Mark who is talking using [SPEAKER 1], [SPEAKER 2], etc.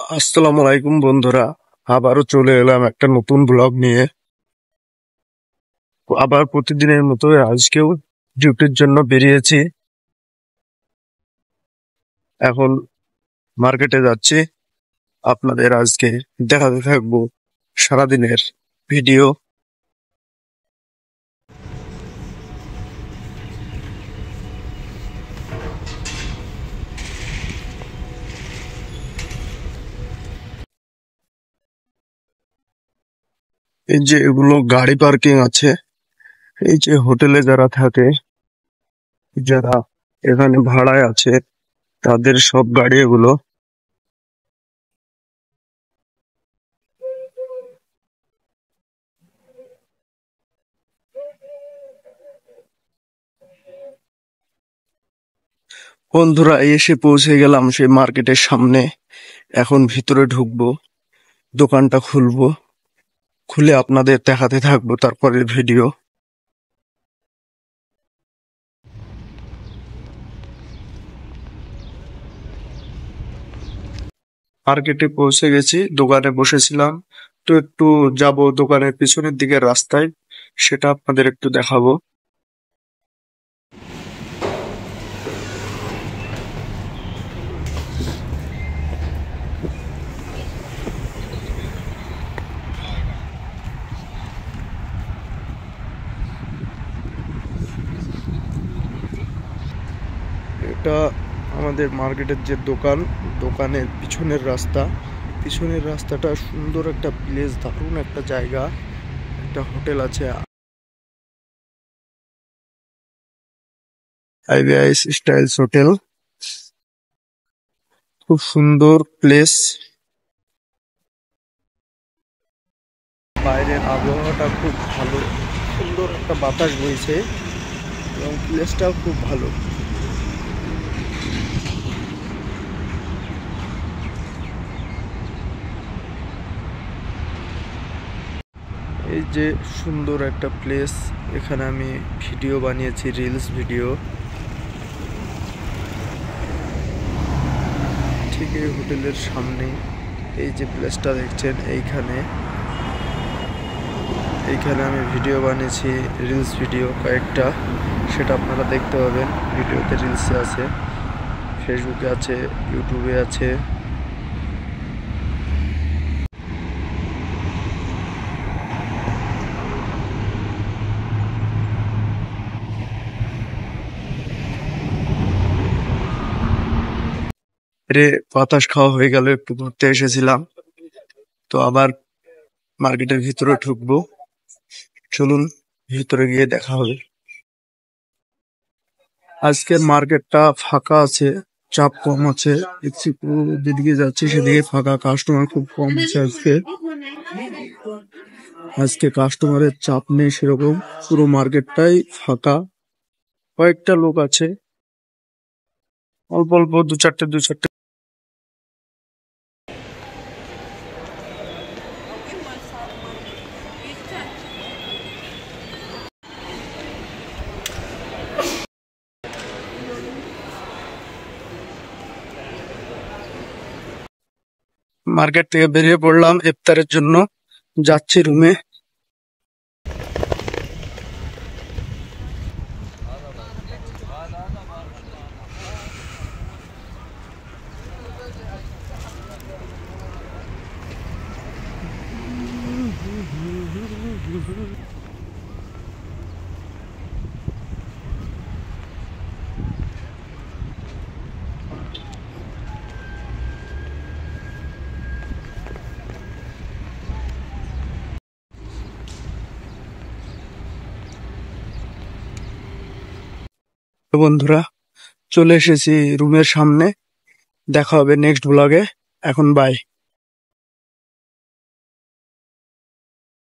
[SPEAKER 1] আসসালামু আলাইকুম বন্ধুরা। আবারও চলে এলাম একটা নতুন ব্লগ নিয়ে। আবার প্রতিদিনের মতো আজকেও ডিউটির জন্য বেরিয়েছি। এখন মার্কেটে যাচ্ছি। আপনাদের আজকে দেখাতে থাকবো সারাদিনের ভিডিও। এই যে এগুলো গাড়ি পার্কিং আছে, এই যে হোটেলে যারা থাকে, যারা এখানে ভাড়ায় আছে, তাদের সব গাড়ি এগুলো। বন্ধুরা, এসে পৌঁছে গেলাম সেই মার্কেটের সামনে। এখন ভিতরে ঢুকবো, দোকানটা খুলবো, খুলে আপনাদের দেখাতে থাকবো তারপরের ভিডিও। মার্কেটে পৌঁছে গেছি, দোকানে বসেছিলাম। তো একটু যাব দোকানের পিছনের দিকের রাস্তায়, সেটা আপনাদের একটু দেখাবো। এটা আমাদের মার্কেটের যে দোকান, দোকানের পিছনের রাস্তা। পিছনের রাস্তাটা সুন্দর একটা প্লেস, দারুণ একটা জায়গা। একটা হোটেল আছে, আইবিআইএস স্টাইলস হোটেল। খুব সুন্দর প্লেস। বাইরের আবহাওয়াটা খুব ভালো, সুন্দর একটা বাতাস বইছে এবং প্লেসটাও খুব ভালো। এই যে সুন্দর একটা প্লেস, এখানে আমি ভিডিও বানিয়েছি, রিলস ভিডিও। ঠিক এই হোটেলের সামনে এই যে প্লেসটা দেখছেন, এইখানে আমি ভিডিও বানিয়েছি, রিলস ভিডিও কয়েকটা। সেটা আপনারা দেখতে পাবেন, ভিডিওতে রিলসে আছে, ফেসবুকে আছে, ইউটিউবে আছে। রে বাতাস খাওয়া হয়ে গেল, একটু ঘুরতে এসেছিলাম, তো আবার মার্কেটের ভিতরে ঢুকবো। চলুন ভিতরে গিয়ে দেখা হবে। আজকের মার্কেটটা ফাঁকা আছে, চাপ কম আছে। দেখছি পুরো যেদিকে যাচ্ছে সেদিকে ফাঁকা, কাস্টমার খুব কম আছে আজকে। আজকে কাস্টমারের চাপ নেই সেরকম, পুরো মার্কেটটাই ফাঁকা। কয়েকটা লোক আছে, অল্প অল্প দু চারটে। মার্কেট থেকে বেরিয়ে পড়লাম ইফতারের জন্য, যাচ্ছি রুমে। তো বন্ধুরা, চলে এসেছি রুমের সামনে। দেখা হবে নেক্সট ব্লগে। এখন বাই।